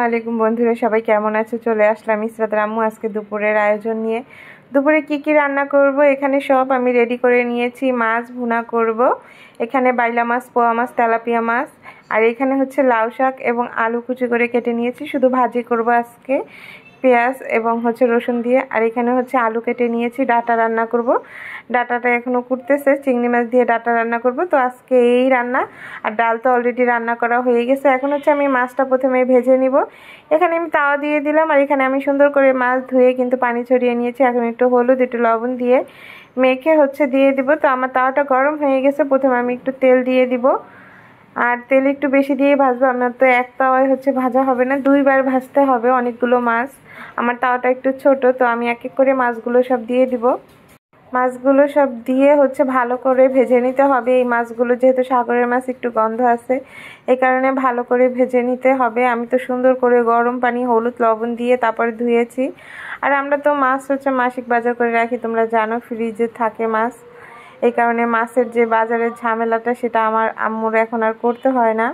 আলাইকুম বন্ধুরা, সবাই কেমন আছো? চলে আসলাম ইসরাতের আম্মু আজকে দুপুরের আয়োজন নিয়ে। দুপুরে কি কি রান্না করব এখানে সব আমি রেডি করে নিয়েছি। মাছ ভুনা করব, এখানে বাইলা মাছ, পোয়া মাছ, তেলাপিয়া মাছ, আর এখানে হচ্ছে লাউ শাক এবং আলু কুচি করে কেটে নিয়েছি। শুধু ভাজি করব আজকে পেঁয়াজ এবং হচ্ছে রসুন দিয়ে। আর এখানে হচ্ছে আলু কেটে নিয়েছি, ডাটা রান্না করব। ডাটাটা এখনও কুটতেছে, চিংড়ি মাছ দিয়ে ডাটা রান্না করব। তো আজকে এই রান্না। আর ডাল তো অলরেডি রান্না করা হয়ে গেছে। এখন হচ্ছে আমি মাছটা প্রথমে ভেজে নিব। এখানে আমি তাওয়া দিয়ে দিলাম, আর এখানে আমি সুন্দর করে মাছ ধুয়ে কিন্তু পানি ছড়িয়ে নিয়েছি। এখন একটু হলুদ, একটু লবণ দিয়ে মেখে হচ্ছে দিয়ে দিব। তো আমার তাওয়াটা গরম হয়ে গেছে। প্রথমে আমি একটু তেল দিয়ে দিব, আর তেল একটু বেশি দিয়ে ভাজবো। আমার তো এক তাওয়ায় হচ্ছে ভাজা হবে না, দুইবার ভাজতে হবে অনেকগুলো মাছ। আমার তাওয়াটা একটু ছোট, তো আমি এক এক করে মাছগুলো সব দিয়ে দিব। মাছগুলো সব দিয়ে হচ্ছে ভালো করে ভেজে নিতে হবে। এই মাছগুলো যেহেতু সাগরের মাছ, একটু গন্ধ আছে, এই কারণে ভালো করে ভেজে নিতে হবে। আমি তো সুন্দর করে গরম পানি, হলুদ, লবণ দিয়ে তারপরে ধুয়েছি। আর আমরা তো মাছ হচ্ছে মাসিক বাজার করে রাখি, তোমরা জানো ফ্রিজে থাকে মাছ। এই কারণে মাছের যে বাজারের ঝামেলাটা, সেটা আমার আম্মুর এখন আর করতে হয় না।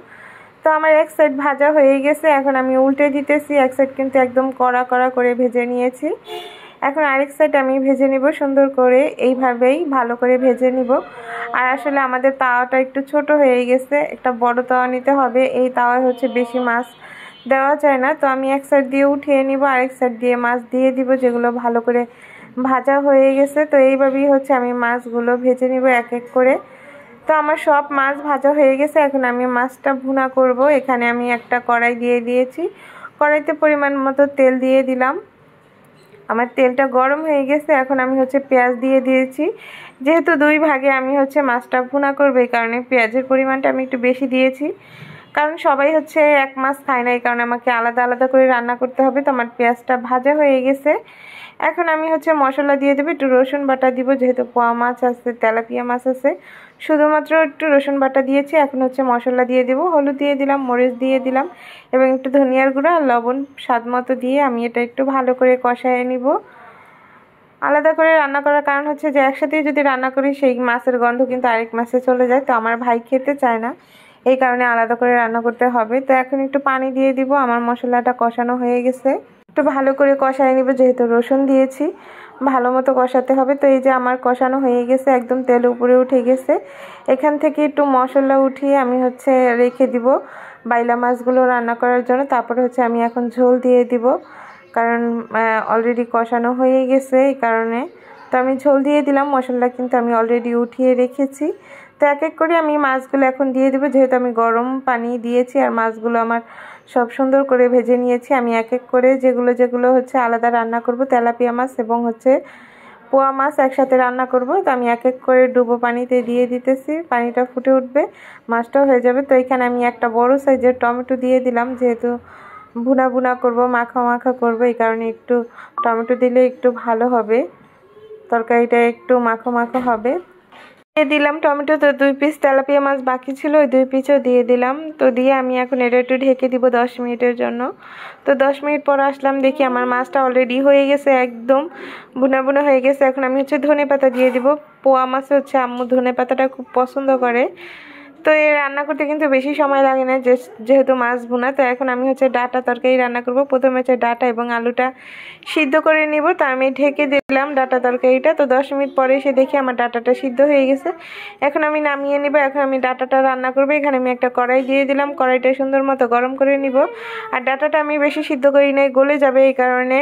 তো আমার এক সাইড ভাজা হয়ে গেছে, এখন আমি উল্টে দিতেছি। এক সাইড কিন্তু একদম কড়া কড়া করে ভেজে নিয়েছি। এখন আরেক সাইড আমি ভেজে নিব সুন্দর করে, এইভাবেই ভালো করে ভেজে নিব। আর আসলে আমাদের তাওয়াটা একটু ছোট হয়ে গেছে, একটা বড় তাওয়া নিতে হবে। এই তাওয়ায় হচ্ছে বেশি মাছ দেওয়া যায় না। তো আমি এক সাইড দিয়ে উঠিয়ে নিব, আরেক সাইড দিয়ে মাছ দিয়ে দিব, যেগুলো ভালো করে ভাজা হয়ে গেছে। তো এইভাবেই হচ্ছে আমি মাছগুলো ভেজে নিব এক এক করে। তো আমার সব মাছ ভাজা হয়ে গেছে। এখন আমি মাছটা ভুনা করব। এখানে আমি একটা কড়াই দিয়ে দিয়েছি, কড়াইতে পরিমাণ মতো তেল দিয়ে দিলাম। আমার তেলটা গরম হয়ে গেছে। এখন আমি হচ্ছে পেঁয়াজ দিয়ে দিয়েছি। যেহেতু দুই ভাগে আমি হচ্ছে মাছটা ভুনা করব, এই কারণে পেঁয়াজের পরিমাণটা আমি একটু বেশি দিয়েছি। কারণ সবাই হচ্ছে এক মাছ খায় না, এই কারণে আমাকে আলাদা আলাদা করে রান্না করতে হবে। তো আমার পেঁয়াজটা ভাজা হয়ে গেছে। এখন আমি হচ্ছে মশলা দিয়ে দেবো, একটু রসুন বাটা দিব। যেহেতু পোয়া মাছ আছে, তেলাপিয়া মাছ আছে, শুধুমাত্র একটু রসুন বাটা দিয়েছি। এখন হচ্ছে মশলা দিয়ে দেবো, হলুদ দিয়ে দিলাম, মরিচ দিয়ে দিলাম এবং একটু ধনিয়ার গুঁড়া আর লবণ স্বাদ মতো দিয়ে আমি এটা একটু ভালো করে কষায় নিব। আলাদা করে রান্না করার কারণ হচ্ছে যে একসাথে যদি রান্না করি, সেই মাছের গন্ধ কিন্তু আরেক মাছে চলে যায়। তো আমার ভাই খেতে চায় না, এই কারণে আলাদা করে রান্না করতে হবে। তো এখন একটু পানি দিয়ে দিব। আমার মশলাটা কষানো হয়ে গেছে, একটু ভালো করে কষায় নিব। যেহেতু রসুন দিয়েছি, ভালো মতো কষাতে হবে। তো এই যে আমার কষানো হয়ে গেছে, একদম তেল উপরে উঠে গেছে। এখান থেকে একটু মশলা উঠিয়ে আমি হচ্ছে রেখে দিব বাইলা মাছগুলো রান্না করার জন্য। তারপরে হচ্ছে আমি এখন ঝোল দিয়ে দিব, কারণ অলরেডি কষানো হয়ে গেছে, এই কারণে। তো আমি ঝোল দিয়ে দিলাম, মশলা কিন্তু আমি অলরেডি উঠিয়ে রেখেছি। তো এক এক করে আমি মাছগুলো এখন দিয়ে দেবো। যেহেতু আমি গরম পানি দিয়েছি আর মাছগুলো আমার সব সুন্দর করে ভেজে নিয়েছি, আমি এক এক করে যেগুলো যেগুলো হচ্ছে আলাদা রান্না করব, তেলাপিয়া মাছ এবং হচ্ছে পোয়া মাছ একসাথে রান্না করব। তো আমি এক এক করে ডুবো পানিতে দিয়ে দিতেছি। পানিটা ফুটে উঠবে, মাছটাও হয়ে যাবে। তো এখানে আমি একটা বড় সাইজের টমেটো দিয়ে দিলাম। যেহেতু ভুনা ভুনা করব, মাখা মাখা করব, এই কারণে একটু টমেটো দিলে একটু ভালো হবে, তরকারিটা একটু মাখো মাখো হবে। দিয়ে দিলাম টমেটো। তো 2 পিস তেলাপিয়া মাছ বাকি ছিল, ওই 2 পিসও দিয়ে দিলাম। তো দিয়ে আমি এখন এটা একটু ঢেকে দিব 10 মিনিটের জন্য। তো 10 মিনিট পর আসলাম, দেখি আমার মাছটা অলরেডি হয়ে গেছে, একদম বুনা বুনা হয়ে গেছে। এখন আমি হচ্ছে ধনেপাতা দিয়ে দিব। পোয়া মাছে হচ্ছে আম্মু ধনেপাতাটা খুব পছন্দ করে। তো এই রান্না করতে কিন্তু বেশি সময় লাগে না, যেহেতু মাছ ভুনা। তো এখন আমি হচ্ছে ডাটা তরকারি রান্না করব। প্রথমে হচ্ছে ডাটা এবং আলুটা সিদ্ধ করে নিব। তো আমি ঢেকে দিলাম ডাটা তরকারিটা। তো 10 মিনিট পরে এসে দেখি আমার ডাটাটা সিদ্ধ হয়ে গেছে। এখন আমি নামিয়ে নিব। এখন আমি ডাটাটা রান্না করব। এখানে আমি একটা কড়াই দিয়ে দিলাম, কড়াইটা সুন্দর মতো গরম করে নিব। আর ডাটাটা আমি বেশি সিদ্ধ করি নাই, গলে যাবে, এই কারণে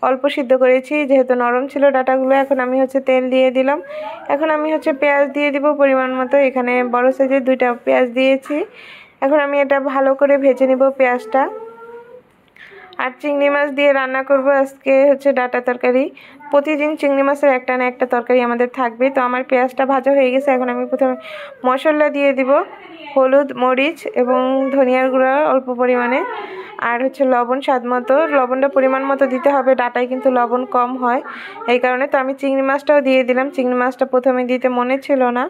অল্প সিদ্ধ করেছি, যেহেতু নরম ছিল ডাটাগুলো। এখন আমি হচ্ছে তেল দিয়ে দিলাম। এখন আমি হচ্ছে পেঁয়াজ দিয়ে দিব পরিমাণ মতো। এখানে বড় সাইজের 2টা পেঁয়াজ দিয়েছি। এখন আমি এটা ভালো করে ভেজে নিব পেঁয়াজটা। আর চিংড়ি মাছ দিয়ে রান্না করব আজকে হচ্ছে ডাটা তরকারি। প্রতিদিন চিংড়ি মাছের একটা না একটা তরকারি আমাদের থাকবে। তো আমার পেঁয়াজটা ভাজা হয়ে গেছে। এখন আমি প্রথমে মশলা দিয়ে দিব, হলুদ, মরিচ এবং ধনিয়ার গুঁড়া অল্প পরিমাণে, আর হচ্ছে লবণ স্বাদ মতো। লবণটা পরিমাণ মতো দিতে হবে, ডাটায় কিন্তু লবণ কম হয়, এই কারণে। তো আমি চিংড়ি মাছটাও দিয়ে দিলাম। চিংড়ি মাছটা প্রথমে দিতে মনে ছিল না,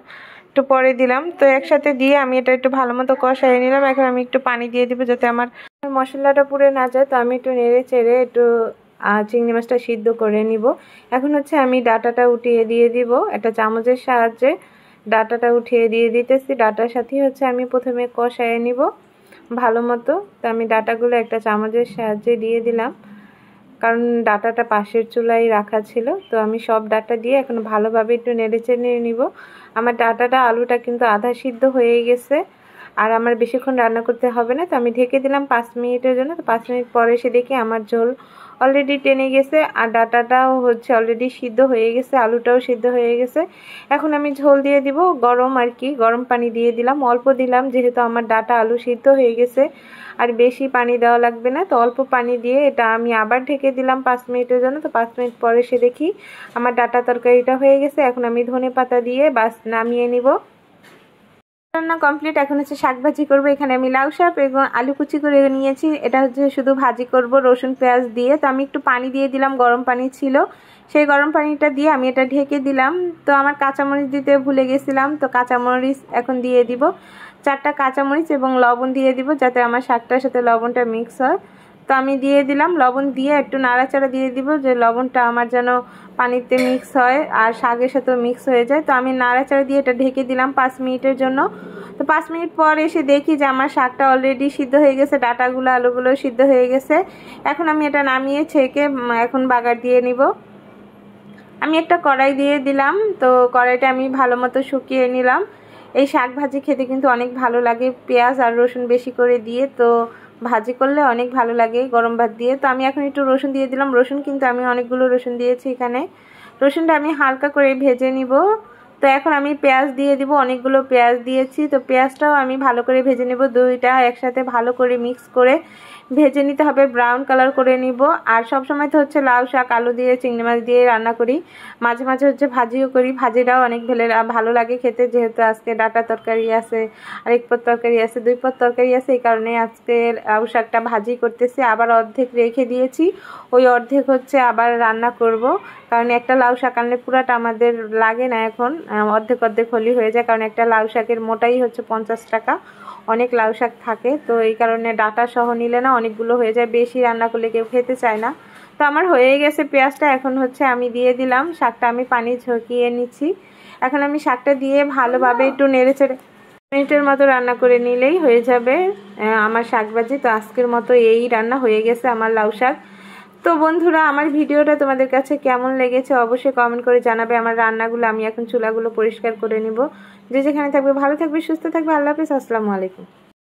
একটু পরে দিলাম। তো একসাথে দিয়ে আমি এটা একটু ভালো মতো কষাই নিলাম। এখন আমি একটু পানি দিয়ে দিব, যাতে আমার মশলাটা পুড়ে না যায়। তো আমি একটু নেড়ে চেড়ে একটু চিংড়ি মাছটা সিদ্ধ করে নিব। এখন হচ্ছে আমি ডাটাটা উঠিয়ে দিয়ে দিব, একটা চামচের সাহায্যে ডাটাটা উঠিয়ে দিয়ে দিতেছি। ডাটার সাথে হচ্ছে আমি প্রথমে কষায় নিব। ভালো মতো। তো আমি ডাটাগুলো একটা চামচের সাহায্যে দিয়ে দিলাম, কারণ ডাটাটা পাশের চুলায় রাখা ছিল। তো আমি সব ডাটা দিয়ে এখন ভালোভাবে একটু নেড়েচেড়ে নিব। আমার ডাটাটা আলুটা কিন্তু আধা সিদ্ধ হয়ে গেছে, আর আমার বেশিক্ষণ রান্না করতে হবে না। তো আমি ঢেকে দিলাম 5 মিনিটের জন্য। তো 5 মিনিট পরে এসে দেখি আমার ঝোল অলরেডি টেনে গেছে, আর ডাটাটাও হচ্ছে অলরেডি সিদ্ধ হয়ে গেছে, আলুটাও সিদ্ধ হয়ে গেছে। এখন আমি ঝোল দিয়ে দিব, গরম আর কি, গরম পানি দিয়ে দিলাম, অল্প দিলাম যেহেতু আমার ডাটা আলু সিদ্ধ হয়ে গেছে, আর বেশি পানি দেওয়া লাগবে না। তো অল্প পানি দিয়ে এটা আমি আবার ঢেকে দিলাম 5 মিনিটের জন্য। তো 5 মিনিট পরে এসে দেখি আমার ডাটা তরকারিটা হয়ে গেছে। এখন আমি ধনেপাতা দিয়ে বাস নামিয়ে নিব। রান্না কমপ্লিট। এখন হচ্ছে শাক ভাজি করবো। এখানে আমি লাউ শাক এবং আলু কুচি করে নিয়েছি, এটা হচ্ছে শুধু ভাজি করব রসুন পেঁয়াজ দিয়ে। তো আমি একটু পানি দিয়ে দিলাম, গরম পানি ছিল, সেই গরম পানিটা দিয়ে আমি এটা ঢেকে দিলাম। তো আমার কাঁচামরিচ দিতে ভুলে গেছিলাম, তো কাঁচামরিচ এখন দিয়ে দিব, 4টা কাঁচামরিচ এবং লবণ দিয়ে দিব যাতে আমার শাকটার সাথে লবণটা মিক্স হয়। তো আমি দিয়ে দিলাম, লবণ দিয়ে একটু নাড়াচাড়া দিয়ে দিব যে লবণটা আমার যেন পানিতে মিক্স হয় আর শাকের সাথেও মিক্স হয়ে যায়। তো আমি নাড়াচাড়া দিয়ে এটা ঢেকে দিলাম 5 মিনিটের জন্য। তো 5 মিনিট পর এসে দেখি যে আমার শাকটা অলরেডি সিদ্ধ হয়ে গেছে, ডাটাগুলো আলুগুলো সিদ্ধ হয়ে গেছে। এখন আমি এটা নামিয়ে ছেঁকে এখন বাগার দিয়ে নিব। আমি একটা কড়াই দিয়ে দিলাম, তো কড়াইটা আমি ভালো মতো শুকিয়ে নিলাম। এই শাক ভাজি খেতে কিন্তু অনেক ভালো লাগে, পেঁয়াজ আর রসুন বেশি করে দিয়ে, তো ভাজি করলে অনেক ভালো লাগে গরম ভাত দিয়ে। তো আমি এখন একটু রসুন দিয়ে দিলাম, রসুন কিন্তু আমি অনেকগুলো রসুন দিয়েছি এখানে। রসুনটা আমি হালকা করে ভেজে নিব। তো এখন আমি পেঁয়াজ দিয়ে দিব, অনেকগুলো পেঁয়াজ দিয়েছি। তো পেঁয়াজটাও আমি ভালো করে ভেজে নেব, দুইটা একসাথে ভালো করে মিক্স করে ভেজে নিতে হবে, ব্রাউন কালার করে নিব। আর সব সময় তো হচ্ছে লাউ শাক আলু দিয়ে চিংড়ি মাছ দিয়ে রান্না করি, মাঝে মাঝে হচ্ছে ভাজিও করি, ভাজিটাও অনেক ভালো লাগে খেতে। যেহেতু আজকে ডাটা তরকারি আছে আর 1 পদ তরকারি আছে, 2 পদ তরকারি আছে, এই কারণে আজকে লাউ শাকটা ভাজি করতেছি। আবার অর্ধেক রেখে দিয়েছি, ওই অর্ধেক হচ্ছে আবার রান্না করব, কারণ একটা লাউ শাক আনলে পুরাটা আমাদের লাগে না, এখন অর্ধেক অর্ধেক হলি হয়ে যায়, কারণ একটা লাউ শাকের মোটাই হচ্ছে 50 টাকা, অনেক লাউ শাক থাকে। তো এই কারণে ডাটা সহ নিলে না অনেকগুলো হয়ে যায়, বেশি রান্না করলে কেউ খেতে চায় না। তো আমার হয়ে গেছে পেঁয়াজটা, এখন হচ্ছে আমি দিয়ে দিলাম শাকটা, আমি পানি ঝরিয়ে নিচ্ছি। এখন আমি শাকটা দিয়ে ভালোভাবে একটু নেড়েচেড়ে মিনিটের মতো রান্না করে নিলেই হয়ে যাবে আমার শাক ভাজি। তো আজকের মতো এই রান্না হয়ে গেছে আমার লাউ শাক। তো বন্ধুরা, আমার ভিডিওটা তোমাদের কাছে কেমন লেগেছে অবশ্যই কমেন্ট করে জানাবে। আমার রান্নাগুলো আমি এখন চুলাগুলো পরিষ্কার করে নিব। যে যেখানে থাকবে ভালো থাকবে, সুস্থ থাকবে। আল্লাহ হাফেজ, আসসালামু আলাইকুম।